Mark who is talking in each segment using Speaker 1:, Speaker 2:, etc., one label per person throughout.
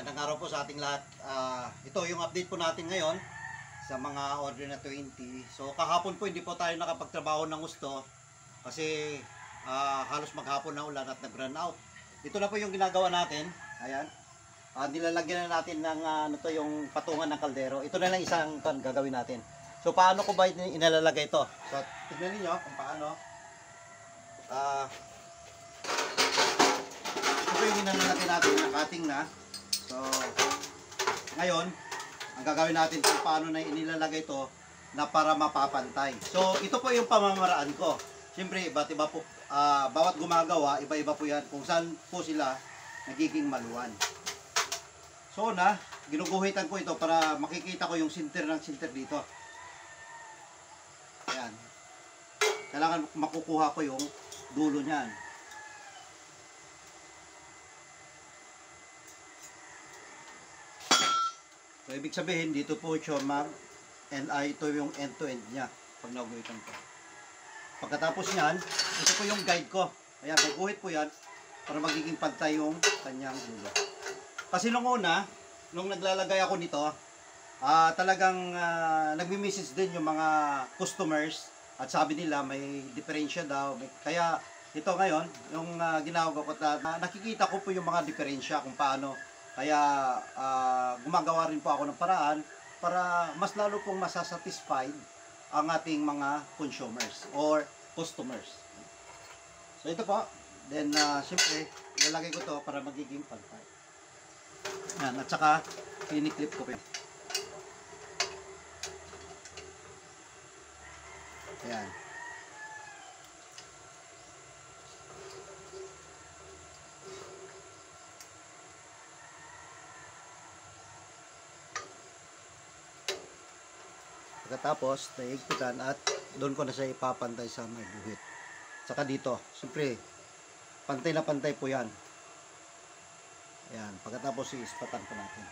Speaker 1: Magandang araw po sa ating lahat. Ito yung update po natin ngayon sa mga order na 20. So kahapon po hindi po tayo nakapagtrabaho ng gusto kasi halos maghapon na ulan at nag-run out. Ito na po yung ginagawa natin. Ayan. Nilalagyan na natin ng yung patungan ng kaldero. Ito na lang isang gagawin natin. So paano ko ba inalalagay ito? So tignan niyo kung paano. Ito yung inalalagay natin na cutting na. So, ngayon, ang gagawin natin kung paano na inilalagay ito na para mapapantay. So, ito po yung pamamaraan ko. Siyempre, iba't iba po, bawat gumagawa, iba-iba po yan kung saan po sila nagiging maluwan. So, ginuguhitan ko ito para makikita ko yung sinter ng sinter dito. Ayan. Kailangan makukuha ko yung dulo niyan. So, ibig sabihin, dito po siya ito yung end-to-end niya pag naguhitan ko. Pagkatapos niyan, ito po yung guide ko. Ayan, guguhit po yan para magiging pantay yung kanyang dulo. Kasi nung una, nung naglalagay ako nito, talagang nagmi-message din yung mga customers at sabi nila may diferensya daw. Kaya ito ngayon, yung ginagawa ko, nakikita ko po yung mga diferensya kung paano. Kaya gumagawa rin po ako ng paraan para mas lalo pong masasatisfied ang ating mga consumers or customers. So ito po, then siyempre ilalagay ko to para magiging pantay. Yan, at saka piniklip ko po. Ayan. Pagkatapos, naigpitan at doon ko na siya ipapantay sa may buhit. Saka dito, siyempre, pantay na pantay po yan. Ayan, pagkatapos iispatan ko natin.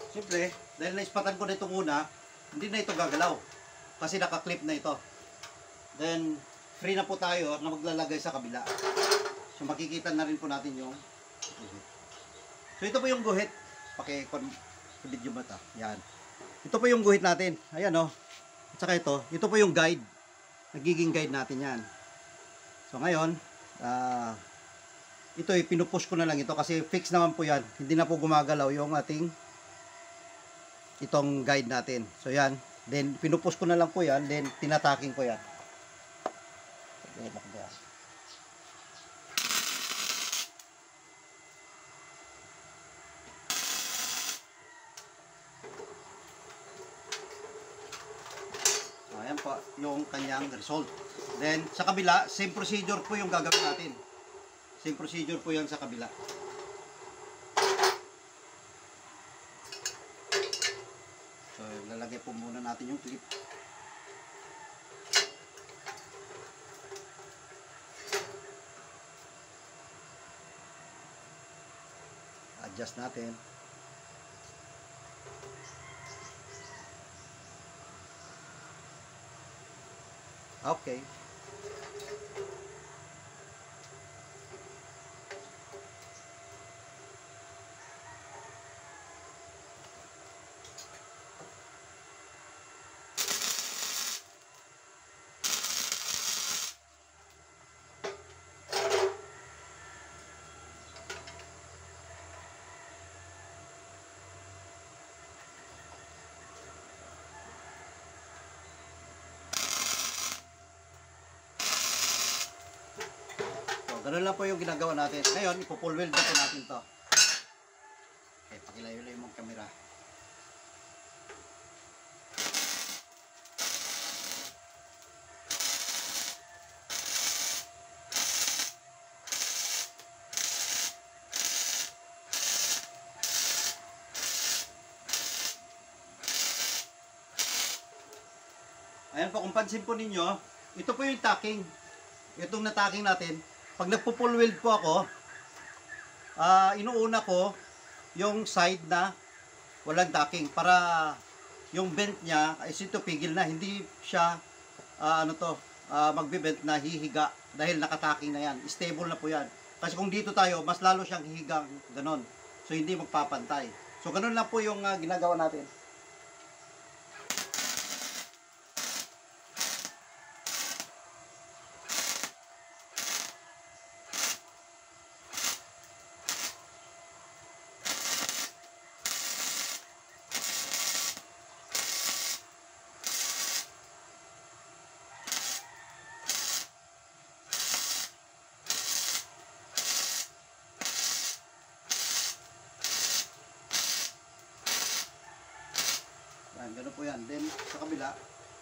Speaker 1: Siyempre, dahil naispatan ko na itong una, hindi na ito gagalaw. Kasi naka-clip na ito. Then, free na po tayo na maglalagay sa kabila. So, makikita na rin po natin yung guhit. So, ito po yung guhit. Paki-video ba ito? Yan. Ito po yung guhit natin. Ayan o. At saka ito po yung guide. Nagiging guide natin yan. So, ngayon, ito pinupush ko na lang ito kasi fix naman po yan. Hindi na po gumagalaw yung ating itong guide natin. So yan, then pinupush ko na lang po yan, then tinataking ko yan. So ayan po yung kanyang result. Then sa kabila, same procedure po yung gagawin natin. Same procedure po yan sa kabila. So, lalagay po muna natin yung clip. Adjust natin. Okay. Ganun lang po yung ginagawa natin. Ngayon, ipo-full weld na po natin to. Okay, pakilayo-layo mong camera. Ayan po, kung pansin po ninyo, ito po yung tacking. itong nataking natin, pag nagpo-full weld po ako, inuuna ko yung side na walang tacking para yung bent niya ay ito pigil na, hindi siya magbe-bent na hihiga dahil nakataking na yan. Stable na po yan. Kasi kung dito tayo, mas lalo siyang hihigang ganon. So hindi magpapantay. So ganon lang po yung ginagawa natin. Yan, ganun po yan. Then, sa kabila,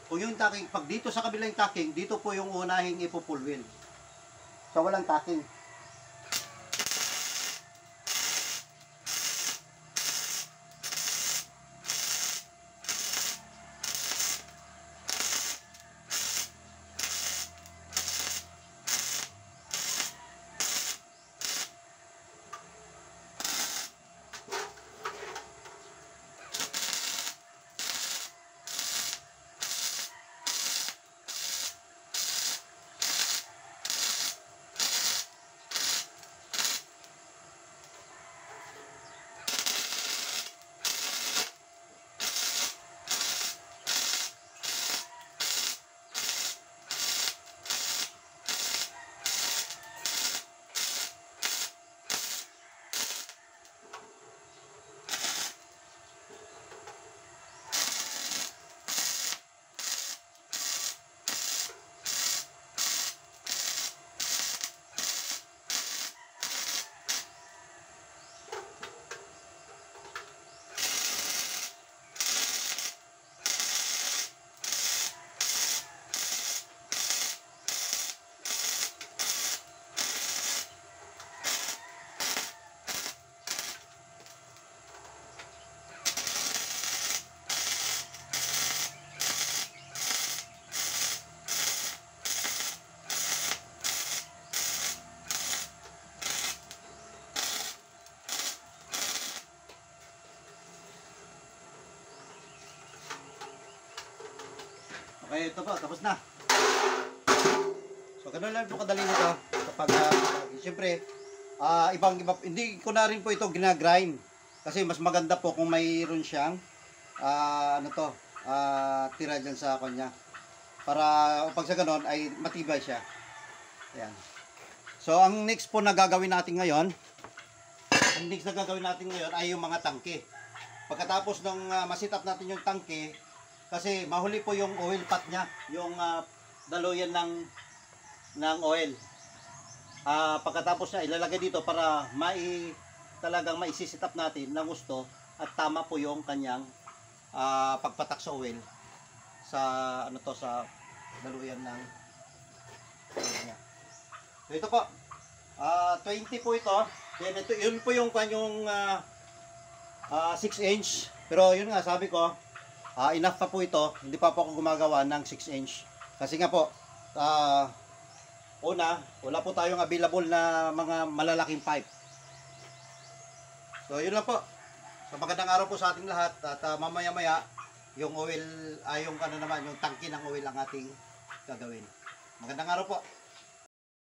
Speaker 1: kung yung tacking, pag dito sa kabila yung tacking, dito po yung unahing ipo-full wheel. So, walang tacking. Okay, ito po, tapos na. So, ganun lang po kadali nito. Kapag, siyempre, hindi ko na rin po ito ginagrind. Kasi mas maganda po kung mayroon siyang, tira dyan sa kanya. Para, pag sa ganun, ay matibay siya. Ayan. So, ang next po na gagawin natin ngayon, ay yung mga tangke. Pagkatapos ng masit up natin yung tangke, kasi mahuli po yung oil pot niya, yung daluyan ng oil. Pagkatapos niya ilalagay dito para talagang maisisit up natin ng gusto at tama po yung kanyang pagpatak sa oil sa sa daluyan ng oil niya. So ito po, 20 po ito. Then ito, yun po yung kanyang 6 inch. Pero yun nga, sabi ko, enough pa po ito. Hindi pa po ako gumagawa ng 6 inch. Kasi nga po, wala po tayong available na mga malalaking pipe. So, yun lang po. So, magandang araw po sa ating lahat. At mamaya-maya, yung oil, yung tangki ng oil ang ating gagawin. Magandang araw po.